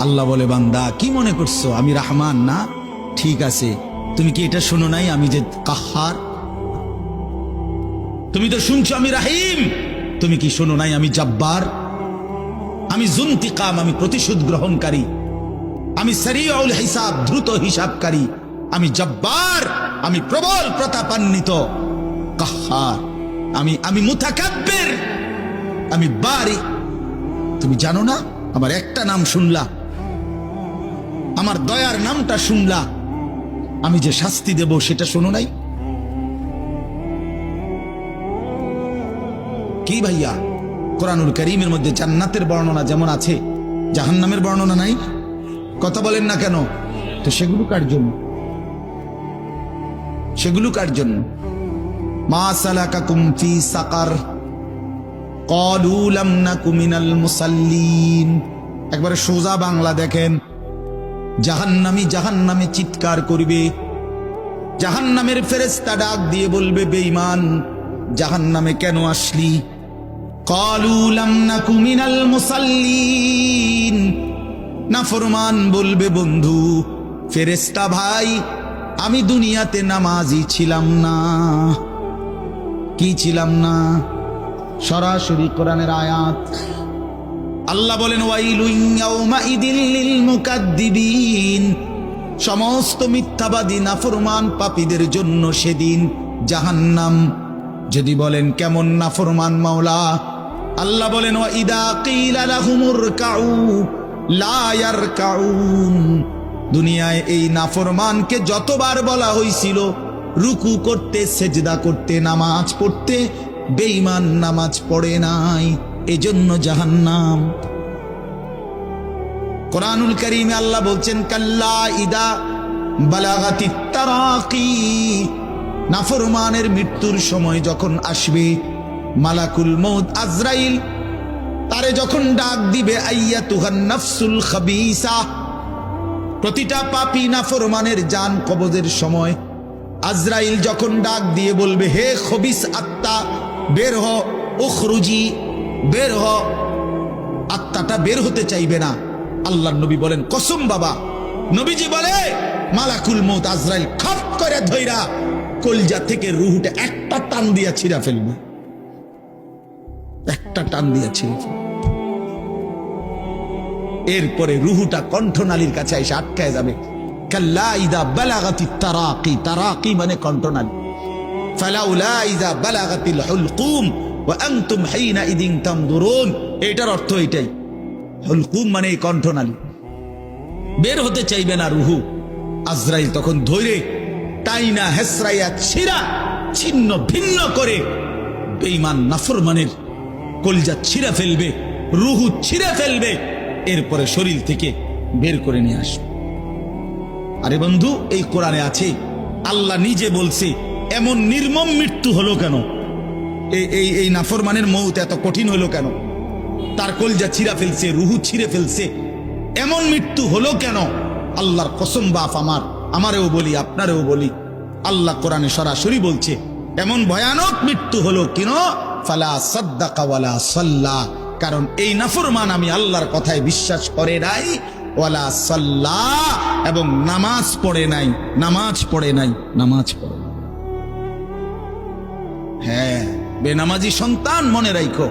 আল্লাহ বলে, বান্দা কি মনে করছো আমি রহমান না? ঠিক আছে, তুমি কি এটা শোনো নাই আমি যে কাহার? তুমি তো শুনছো আমি রাহিম, তুমি কি শোনো নাই আমি জব্বার? আমি জুনতিকাম, আমি প্রতিশোধ গ্রহণকারী। আমি সারিউল হিসাব, দ্রুত হিসাবকারী। আমি জব্বার, আমি প্রবল প্রতাপান্বিত। কাহার, আমি মুতাকাব্বির, আমি বারি। তুমি জানো না? আমার একটা নাম শুনলা, আমার দয়ার নামটা শুনলা, আমি যে শাস্তি দেব সেটা শোনো নাই? কি ভাইয়া, কোরআনুল কারীমের মধ্যে জান্নাতের বর্ণনা যেমন আছে, জাহান্নামের বর্ণনা নাই? কথা বলেন না কেন? তো সেগুলো কার জন্য? সেগুলো কার জন্য? মা সালাকাকুম ফি সাকার ক্বালু লাম নাকু মিনাল মুসাল্লিন। একবারে সোজা বাংলা দেখেন, জাহান্নামী জাহান্নামে চিৎকার করবে, জাহান্নামের ফেরেশতা ডাক দিয়ে বলবে, বেঈমান জাহান্নামে কেন আসলি? ক্বালু লাম নাকু মিনাল মুসাল্লিন। নাফরমান বলবে, বন্ধু ফেরেশতা ভাই, আমি দুনিয়াতে নামাজি ছিলাম না। কি ছিলাম না? সরাসরি কোরআনের আয়াত। আল্লাহ বলেন, ওয়াইলুন ইয়াউমাইদিল লিল মুকাদ্দিবিন। সমস্ত মিথ্যাবাদী নাফরমান পাপীদের জন্য সেদিন জাহান্নাম। যদি বলেন কেমন নাফরমান মাওলা? আল্লাহ বলেন, ওয়া ইদা কিলা লাহুমুর কাউ লা ইয়ারকাউন। দুনিয়ায় এই নাফরমানকে যতবার বলা হয়েছিল রুকু করতে, সেজদা করতে, নামাজ পড়তে, বেঈমান নামাজ পড়ে নাই, এজন্য জাহান্নাম। কোরআনুল কারীমে আল্লাহ বলছেন, কাল্লা ইদা বালাগাতিত তারাকি। নাফরমানের মৃত্যুর সময় যখন আসবে, মালাকুল মউত আজরাইল তারে যখন ডাক দিবে, আইয়াতুহান নাফসুল খাবিসা। প্রতিটা পাপী নাফরমানের জান কবজের সময় আজরাইল যখন ডাক দিয়ে বলবে, হে খবিস আত্মা বের হ, উখরুজি, বের হ। আত্মাটা বের হতে চাইবে না। আল্লাহর নবী বলেন, কসম বাবা, নবীজি বলে, মালাকুল মউত আজরাইল খপ করে ধইরা কলজা থেকে রুহটা একটা টান দিয়া ছিঁড়া ফেলবে, একটা টান দিয়া ছিঁড়ে ফেলবে। এরপরে রুহুটা কণ্ঠনালীর কাছে এসে আটকায় যাবে। কাল্লা ইদা বালাগাতিত তারাকি। তারাকি মানে কণ্ঠনালী। ফালাউলা ইদা বালাগাতিল হুলকুম ওয়া আনতুম হিনা ইদিন তানদুরুন। এটার অর্থ এটাই। হুলকুম মানে এই কণ্ঠনালী, বের হতে চাইবে না রুহু। আজরাইল তখন ধৈরে টাইনা হেসরাইয়া ছিঁড়া ছিন্ন ভিন্ন করে বেঈমান নাফরমানের কলজা ছিঁড়ে ফেলবে, রুহু ছিঁড়ে ফেলবে, এরপরে শরীর থেকে বের করে নিয়ে আসবে। আরে বন্ধু, এই কোরআনে আছে, আল্লাহ নিজে বলছে, এমন নির্মম মৃত্যু হলো কেন? এই নাফরমানের মউত এত কঠিন হলো কেন? তার কলজা ছিঁড়া ফেলছে, রুহু ছিঁড়ে ফেলছে, এমন মৃত্যু হলো কেন? আল্লাহর কসম বাপ, আমারেও বলি, আপনারেও বলি, আল্লাহ কোরআনে সরাসরি বলছে, এমন ভয়ানক মৃত্যু হলো কেন? ফালা সাদ্দাকা ওয়ালা সাল্লা। কারণ এই নাফরমান আমি আল্লাহর কথায় বিশ্বাস করে নাই, ওয়ালা সাল্লা, এবং নামাজ পড়ে নাই, নামাজ পড়ে নাই, নামাজ পড়ে নাই। হ্যাঁ, বেনামাজি সন্তান মনে রাখো,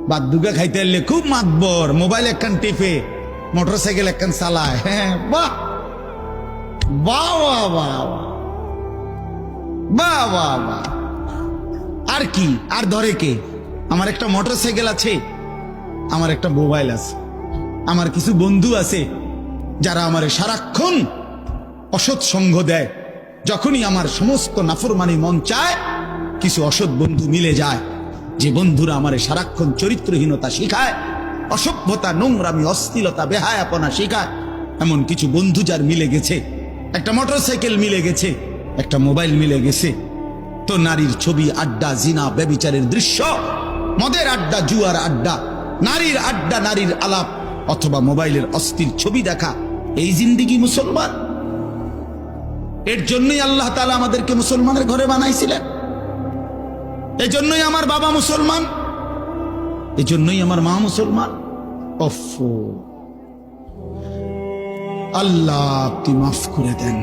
বাদুগা খাইতে এলে খুব মাতবর, মোবাইল একখান টিপে, মোটরসাইকেল একখান চালায়। হ্যাঁ, বাহ বাহ বাহ বাহ বাহ বাহ বাহ। আর কি, আর ধরে কে? আমার একটা মোটরসাইকেল আছে, আমার একটা মোবাইল আছে, আমার কিছু বন্ধু আছে যারা আমার সারাক্ষণ অসৎ সঙ্গ দেয়। যখনই আমার সমস্ত নাফরমানি মন চায়, কিছু অসৎ বন্ধু মিলে যায়, যে বন্ধুরা আমার সারাক্ষণ চরিত্রহীনতা শিখায়, অসভ্যতা, নোংরামি, অশ্লীলতা, বেহায়াপনা শিখায়। এমন কিছু বন্ধু যার মিলে গেছে, একটা মোটরসাইকেল মিলে গেছে, একটা মোবাইল মিলে গেছে, তো নারীর ছবি, আড্ডা, জিনা, ব্যভিচারের দৃশ্য, মদের আড্ডা, জুয়ার আড্ডা, নারীর আড্ডা, নারীর আলাপ, অথবা মোবাইলের অস্থির ছবি দেখা, এই জিন্দিগি মুসলমান। এর জন্যই আল্লাহ তাআলা আমাদেরকে মুসলমানের ঘরে বানাইছিলেন। এই জন্যই আমার বাবা মুসলমান, এই জন্যই আমার মা মুসলমান। আল্লাহ আপনি মাফ করে দেন।